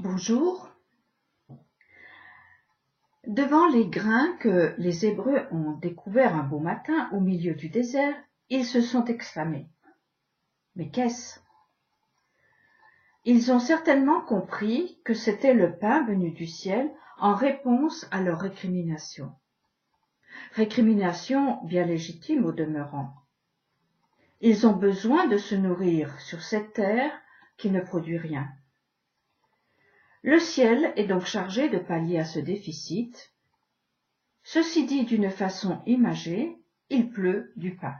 Bonjour. Devant les grains que les Hébreux ont découverts un beau matin au milieu du désert, ils se sont exclamés. Mais qu'est-ce? Ils ont certainement compris que c'était le pain venu du ciel en réponse à leurs récriminations. Récriminations bien légitimes au demeurant. Ils ont besoin de se nourrir sur cette terre qui ne produit rien. Le ciel est donc chargé de pallier à ce déficit. Ceci dit d'une façon imagée, il pleut du pain.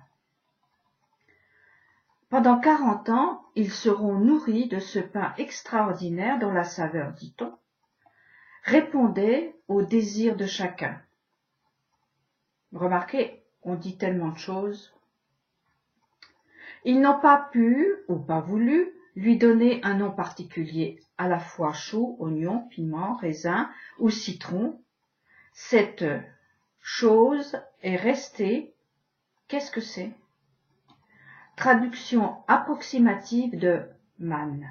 Pendant 40 ans, ils seront nourris de ce pain extraordinaire dont la saveur, dit-on, répondait aux désirs de chacun. Remarquez, on dit tellement de choses. Ils n'ont pas pu, ou pas voulu, lui donner un nom particulier, à la fois chou, oignon, piment, raisin ou citron. Cette chose est restée. Qu'est-ce que c'est? Traduction approximative de manne.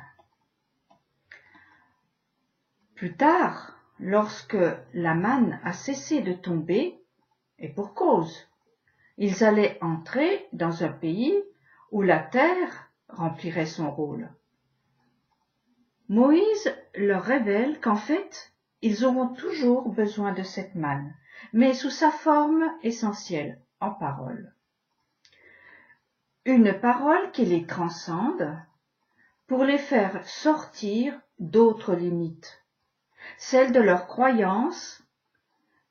Plus tard, lorsque la manne a cessé de tomber, et pour cause, ils allaient entrer dans un pays où la terre remplirait son rôle. Moïse leur révèle qu'en fait, ils auront toujours besoin de cette manne, mais sous sa forme essentielle, en parole. Une parole qui les transcende pour les faire sortir d'autres limites, celles de leurs croyances,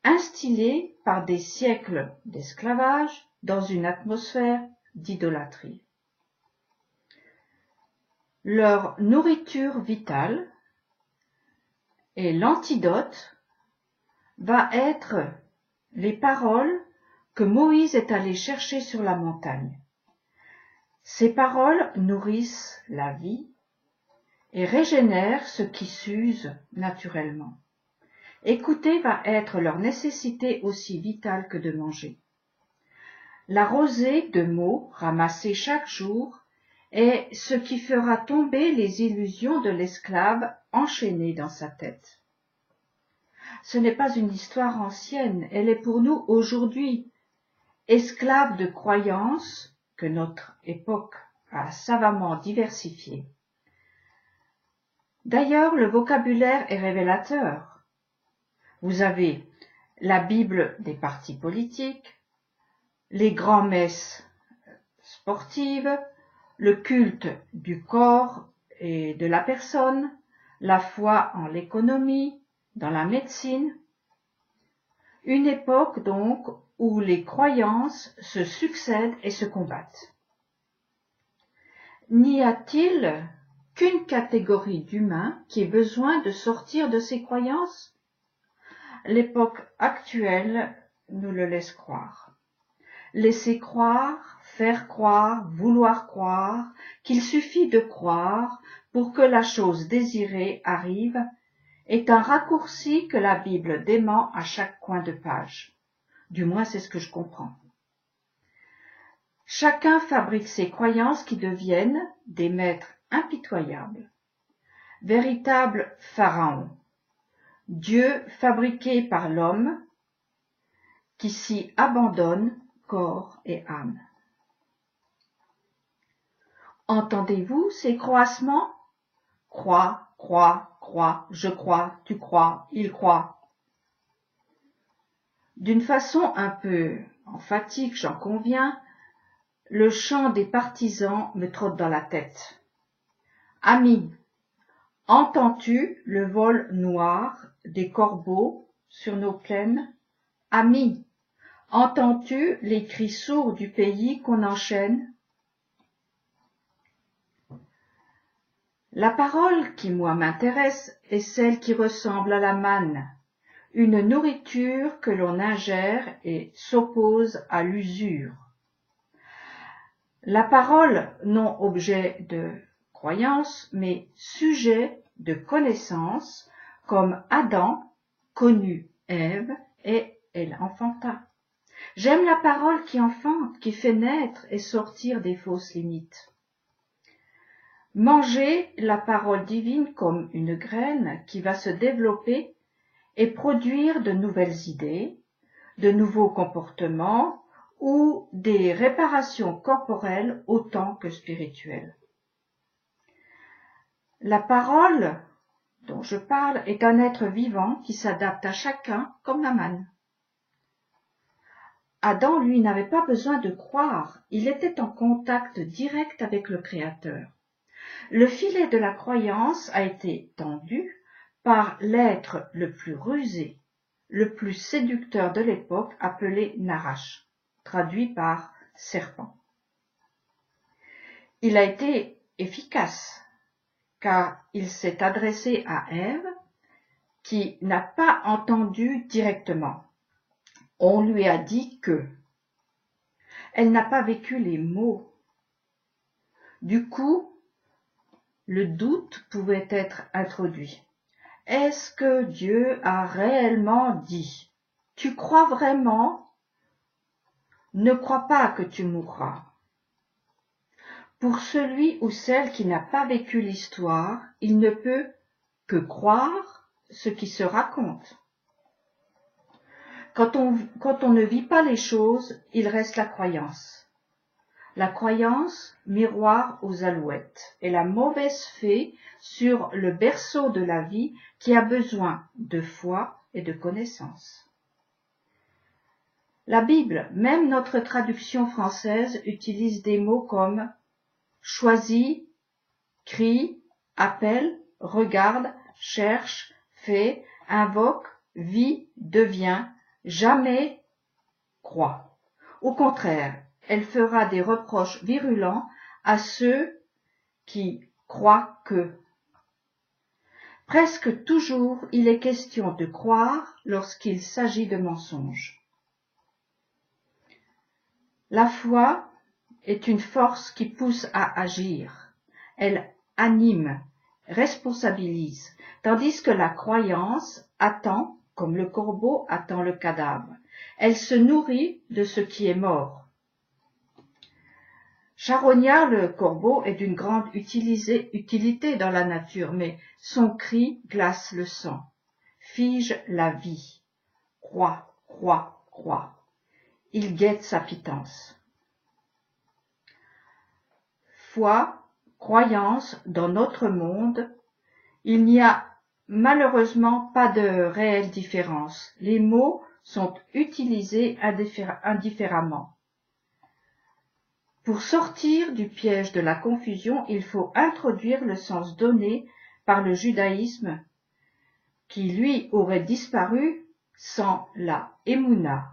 instillées par des siècles d'esclavage dans une atmosphère d'idolâtrie. Leur nourriture vitale et l'antidote va être les paroles que Moïse est allé chercher sur la montagne. Ces paroles nourrissent la vie et régénèrent ce qui s'use naturellement. Écouter va être leur nécessité aussi vitale que de manger. La rosée de mots ramassés chaque jour est ce qui fera tomber les illusions de l'esclave enchaîné dans sa tête. Ce n'est pas une histoire ancienne, elle est pour nous aujourd'hui, esclaves de croyances que notre époque a savamment diversifiées. D'ailleurs, le vocabulaire est révélateur. Vous avez la Bible des partis politiques, les grands-messes sportives, le culte du corps et de la personne, la foi en l'économie, dans la médecine. Une époque donc où les croyances se succèdent et se combattent. N'y a-t-il qu'une catégorie d'humains qui ait besoin de sortir de ses croyances? L'époque actuelle nous le laisse croire. Laisser croire, faire croire, vouloir croire, qu'il suffit de croire pour que la chose désirée arrive, est un raccourci que la Bible dément à chaque coin de page. Du moins, c'est ce que je comprends. Chacun fabrique ses croyances qui deviennent des maîtres impitoyables. Véritable pharaon, Dieu fabriqué par l'homme, qui s'y abandonne corps et âme. Entendez-vous ces croassements? Crois, crois, crois, je crois, tu crois, il croit. D'une façon un peu emphatique, j'en conviens, le chant des partisans me trotte dans la tête. Ami, entends-tu le vol noir des corbeaux sur nos plaines? Ami, entends-tu les cris sourds du pays qu'on enchaîne? La parole qui, moi, m'intéresse est celle qui ressemble à la manne, une nourriture que l'on ingère et s'oppose à l'usure. La parole, non objet de croyance, mais sujet de connaissance, comme Adam connut Ève et elle enfanta. J'aime la parole qui enfante, qui fait naître et sortir des fausses limites. Mangez la parole divine comme une graine qui va se développer et produire de nouvelles idées, de nouveaux comportements ou des réparations corporelles autant que spirituelles. La parole dont je parle est un être vivant qui s'adapte à chacun comme la manne. Adam, lui, n'avait pas besoin de croire, il était en contact direct avec le Créateur. Le filet de la croyance a été tendu par l'être le plus rusé, le plus séducteur de l'époque, appelé Nahash, traduit par serpent. Il a été efficace, car il s'est adressé à Ève, qui n'a pas entendu directement. On lui a dit que. Elle n'a pas vécu les mots. Du coup, le doute pouvait être introduit. Est-ce que Dieu a réellement dit? Tu crois vraiment? Ne crois pas que tu mourras. Pour celui ou celle qui n'a pas vécu l'histoire, il ne peut que croire ce qui se raconte. Quand on ne vit pas les choses, il reste la croyance. La croyance, miroir aux alouettes, est la mauvaise fée sur le berceau de la vie qui a besoin de foi et de connaissance. La Bible, même notre traduction française, utilise des mots comme choisit, crie, appelle, regarde, cherche, fait, invoque, vit, devient, jamais croit. Au contraire, elle fera des reproches virulents à ceux qui croient que. Presque toujours, il est question de croire lorsqu'il s'agit de mensonges. La foi est une force qui pousse à agir. Elle anime, responsabilise, tandis que la croyance attend, comme le corbeau attend le cadavre. Elle se nourrit de ce qui est mort. Charognard le corbeau est d'une grande utilité dans la nature, mais son cri glace le sang, fige la vie. Crois, crois, crois. Il guette sa pitance. Foi, croyance, dans notre monde, il n'y a malheureusement pas de réelle différence. Les mots sont utilisés indifféremment. Pour sortir du piège de la confusion, il faut introduire le sens donné par le judaïsme, qui lui aurait disparu sans la émouna,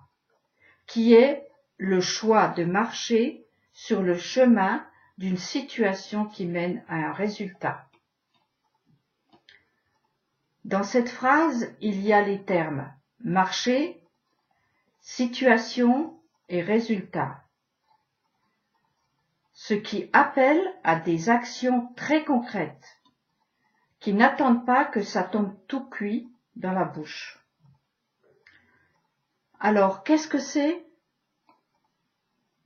qui est le choix de marcher sur le chemin d'une situation qui mène à un résultat. Dans cette phrase, il y a les termes marcher, situation et résultat, ce qui appelle à des actions très concrètes, qui n'attendent pas que ça tombe tout cuit dans la bouche. Alors, qu'est-ce que c'est?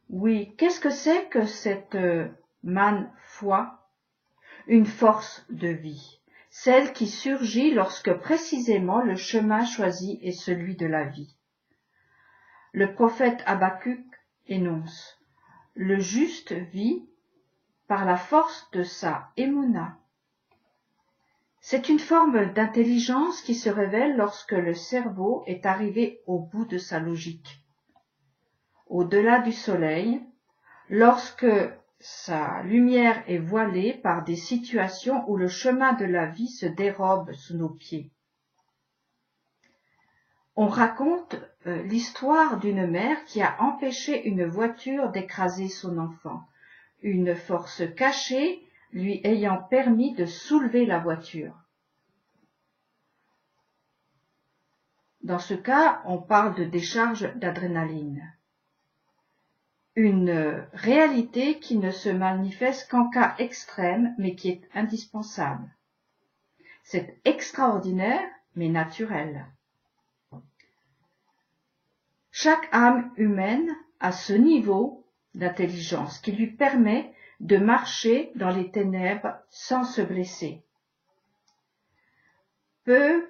Oui, qu'est-ce que c'est que cette manne foi? Une force de vie, celle qui surgit lorsque précisément le chemin choisi est celui de la vie. Le prophète Habakkuk énonce: le juste vit par la force de sa émouna. C'est une forme d'intelligence qui se révèle lorsque le cerveau est arrivé au bout de sa logique. Au-delà du soleil, lorsque sa lumière est voilée par des situations où le chemin de la vie se dérobe sous nos pieds. On raconte l'histoire d'une mère qui a empêché une voiture d'écraser son enfant, une force cachée lui ayant permis de soulever la voiture. Dans ce cas, on parle de décharge d'adrénaline. Une réalité qui ne se manifeste qu'en cas extrême, mais qui est indispensable. C'est extraordinaire, mais naturel. Chaque âme humaine a ce niveau d'intelligence qui lui permet de marcher dans les ténèbres sans se blesser. Peu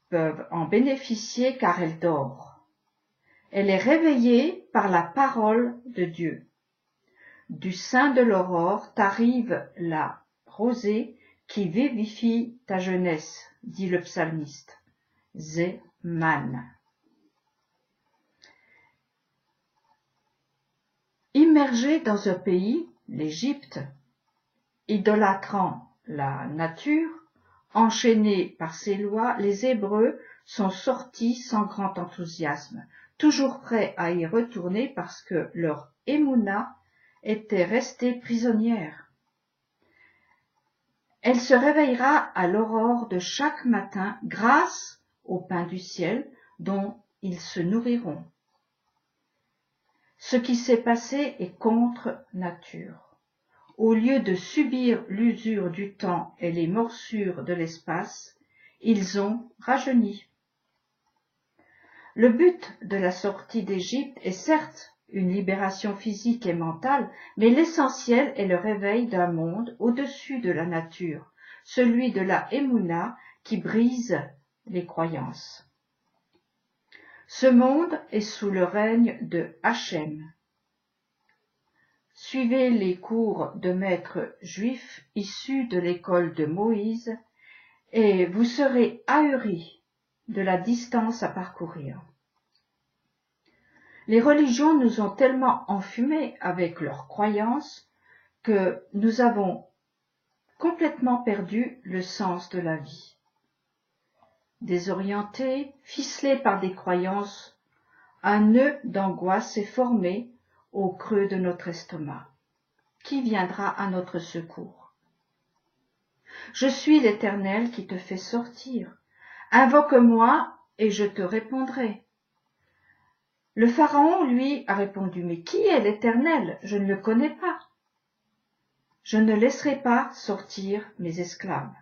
peuvent en bénéficier car elle dort. Elle est réveillée par la parole de Dieu. Du sein de l'aurore t'arrive la rosée qui vivifie ta jeunesse, dit le psalmiste. Zéman. Immergés dans un pays, l'Égypte, idolâtrant la nature, enchaînés par ses lois, les Hébreux sont sortis sans grand enthousiasme, toujours prêts à y retourner parce que leur émouna était restée prisonnière. Elle se réveillera à l'aurore de chaque matin grâce au pain du ciel dont ils se nourriront. Ce qui s'est passé est contre nature. Au lieu de subir l'usure du temps et les morsures de l'espace, ils ont rajeuni. Le but de la sortie d'Égypte est certes une libération physique et mentale, mais l'essentiel est le réveil d'un monde au-dessus de la nature, celui de la Emouna qui brise les croyances. Ce monde est sous le règne de Hachem. Suivez les cours de maîtres juifs issus de l'école de Moïse et vous serez ahuris de la distance à parcourir. Les religions nous ont tellement enfumés avec leurs croyances que nous avons complètement perdu le sens de la vie. Désorientés, ficelés par des croyances, un nœud d'angoisse s'est formé au creux de notre estomac. Qui viendra à notre secours? Je suis l'Éternel qui te fait sortir. Invoque-moi et je te répondrai. Le Pharaon, lui, a répondu, mais qui est l'Éternel? Je ne le connais pas. Je ne laisserai pas sortir mes esclaves.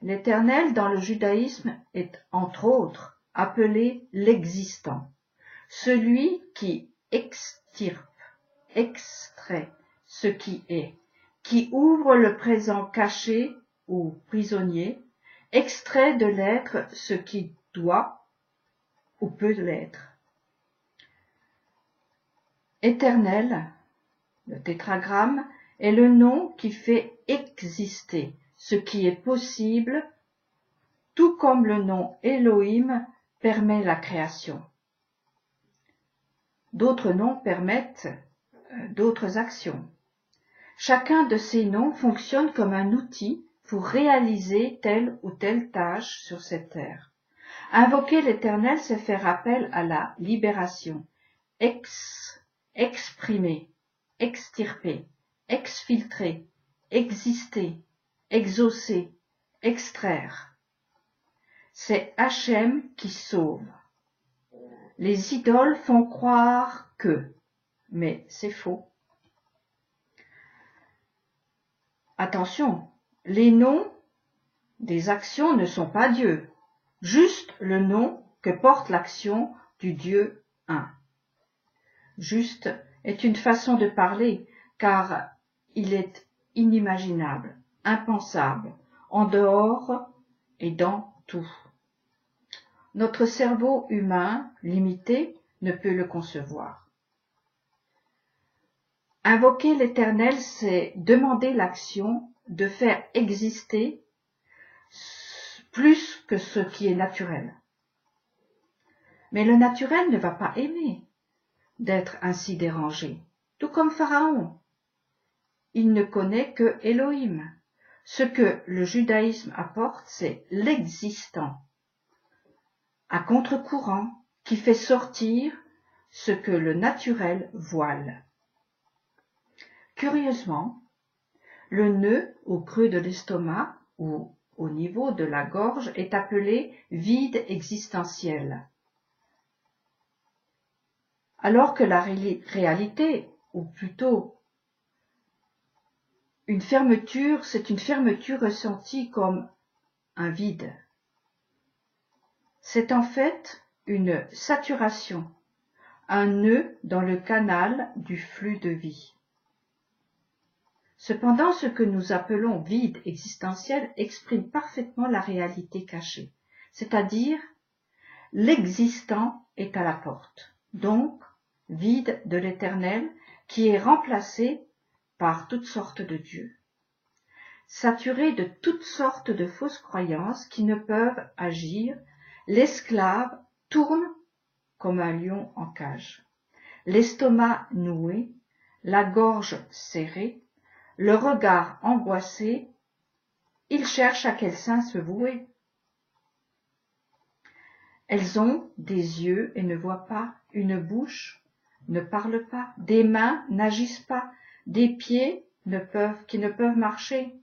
L'Éternel, dans le judaïsme, est entre autres appelé l'existant, celui qui extirpe, extrait ce qui est, qui ouvre le présent caché ou prisonnier, extrait de l'être ce qui doit ou peut l'être. Éternel, le tétragramme, est le nom qui fait exister ce qui est possible, tout comme le nom Elohim permet la création. D'autres noms permettent d'autres actions. Chacun de ces noms fonctionne comme un outil pour réaliser telle ou telle tâche sur cette terre. Invoquer l'Éternel, c'est faire appel à la libération, exprimer, extirper, exfiltrer, exister, exaucer, extraire. C'est Hachem qui sauve. Les idoles font croire que, mais c'est faux. Attention, les noms des actions ne sont pas Dieu, juste le nom que porte l'action du Dieu un. Juste est une façon de parler, car il est inimaginable, impensable, en dehors et dans tout. Notre cerveau humain, limité, ne peut le concevoir. Invoquer l'Éternel, c'est demander l'action de faire exister plus que ce qui est naturel. Mais le naturel ne va pas aimer d'être ainsi dérangé, tout comme Pharaon. Il ne connaît que Elohim. Ce que le judaïsme apporte, c'est l'existant, à contre-courant, qui fait sortir ce que le naturel voile. Curieusement, le nœud au creux de l'estomac ou au niveau de la gorge est appelé vide existentiel, alors que la réalité, ou plutôt une fermeture, c'est une fermeture ressentie comme un vide. C'est en fait une saturation, un nœud dans le canal du flux de vie. Cependant, ce que nous appelons vide existentiel exprime parfaitement la réalité cachée, c'est-à-dire l'existant est à la porte, donc vide de l'éternel qui est remplacé par toutes sortes de dieux, saturé de toutes sortes de fausses croyances qui ne peuvent agir. L'esclave tourne comme un lion en cage, l'estomac noué, la gorge serrée, le regard angoissé, il cherche à quel sein se vouer. Elles ont des yeux et ne voient pas, une bouche, ne parlent pas, des mains n'agissent pas, des pieds qui ne peuvent marcher.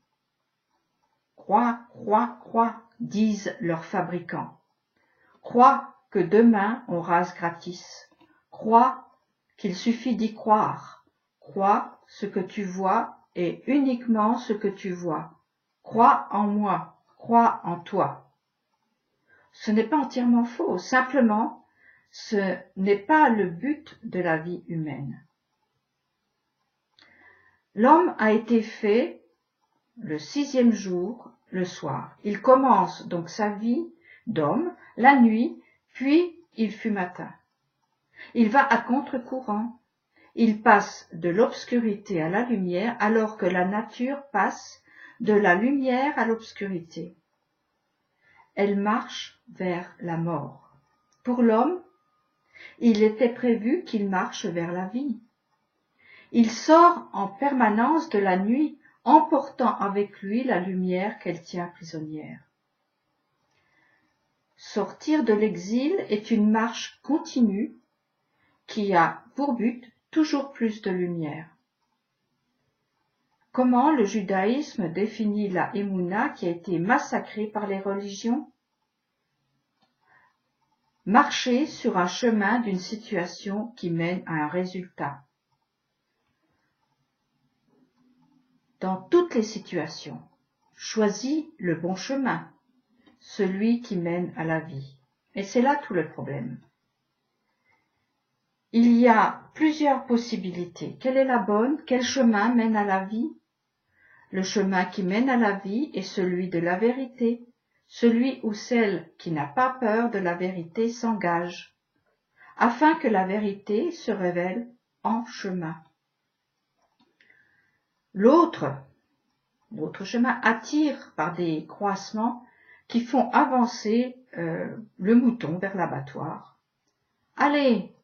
Crois, crois, crois, disent leurs fabricants. Crois que demain on rase gratis. Crois qu'il suffit d'y croire. Crois ce que tu vois et uniquement ce que tu vois. Crois en moi, crois en toi. Ce n'est pas entièrement faux, simplement, ce n'est pas le but de la vie humaine. L'homme a été fait le 6e jour, le soir. Il commence donc sa vie d'homme la nuit, puis il fut matin. Il va à contre-courant. Il passe de l'obscurité à la lumière, alors que la nature passe de la lumière à l'obscurité. Elle marche vers la mort. Pour l'homme, il était prévu qu'il marche vers la vie. Il sort en permanence de la nuit, emportant avec lui la lumière qu'elle tient prisonnière. Sortir de l'exil est une marche continue qui a pour but toujours plus de lumière. Comment le judaïsme définit la Emouna qui a été massacrée par les religions? Marcher sur un chemin d'une situation qui mène à un résultat. Dans toutes les situations, choisis le bon chemin, celui qui mène à la vie. Et c'est là tout le problème. Il y a plusieurs possibilités. Quelle est la bonne? Quel chemin mène à la vie? Le chemin qui mène à la vie est celui de la vérité, celui où celle qui n'a pas peur de la vérité s'engage, afin que la vérité se révèle en chemin. L'autre chemin attire par des croisements qui font avancer le mouton vers l'abattoir. Allez,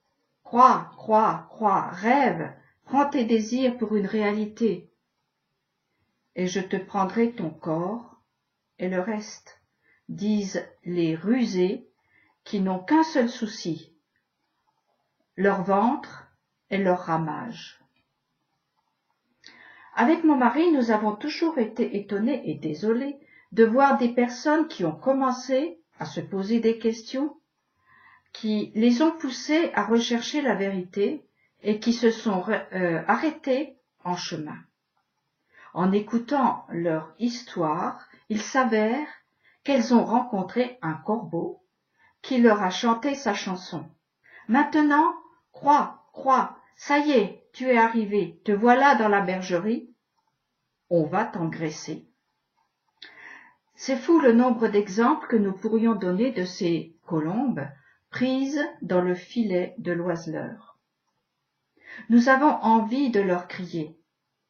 crois, crois, crois, rêve, prends tes désirs pour une réalité, et je te prendrai ton corps et le reste, disent les rusés qui n'ont qu'un seul souci, leur ventre et leur ramage. Avec mon mari, nous avons toujours été étonnés et désolés de voir des personnes qui ont commencé à se poser des questions, qui les ont poussés à rechercher la vérité et qui se sont arrêtés en chemin. En écoutant leur histoire, il s'avère qu'elles ont rencontré un corbeau qui leur a chanté sa chanson. Maintenant, crois, crois, ça y est, tu es arrivé, te voilà dans la bergerie, on va t'engraisser. C'est fou le nombre d'exemples que nous pourrions donner de ces colombes prises dans le filet de l'oiseleur. Nous avons envie de leur crier,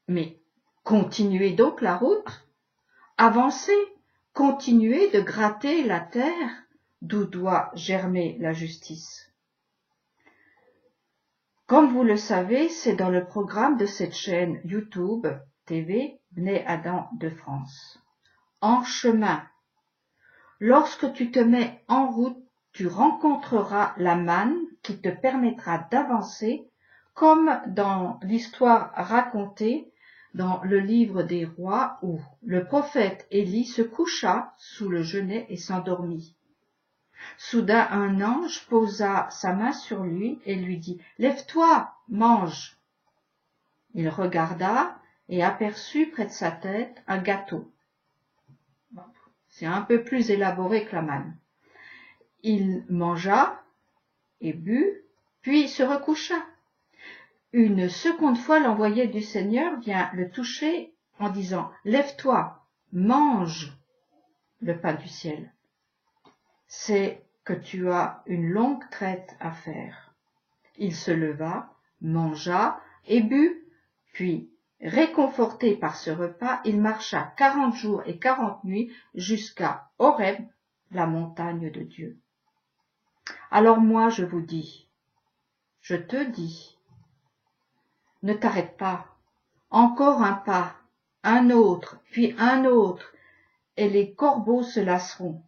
mais continuez donc la route, avancez, continuez de gratter la terre d'où doit germer la justice. Comme vous le savez, c'est dans le programme de cette chaîne YouTube TV Bnei Adam de France. En chemin. Lorsque tu te mets en route, tu rencontreras la manne qui te permettra d'avancer, comme dans l'histoire racontée dans le livre des rois où le prophète Élie se coucha sous le genêt et s'endormit. Soudain un ange posa sa main sur lui et lui dit « Lève-toi, mange !» Il regarda et aperçut près de sa tête un gâteau. C'est un peu plus élaboré que la manne. Il mangea et but, puis se recoucha. Une seconde fois, l'envoyé du Seigneur vient le toucher en disant « Lève-toi, mange le pain du ciel. C'est que tu as une longue traite à faire. » Il se leva, mangea et but, puis, réconforté par ce repas, il marcha 40 jours et 40 nuits jusqu'à Horeb, la montagne de Dieu. Alors moi, je vous dis, je te dis, ne t'arrête pas, encore un pas, un autre, puis un autre, et les corbeaux se lasseront.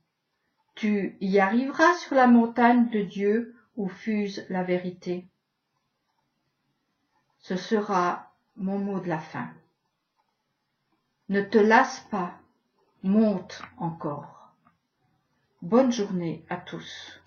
Tu y arriveras sur la montagne de Dieu où fuse la vérité. Ce sera mon mot de la fin. Ne te lasse pas, monte encore. Bonne journée à tous.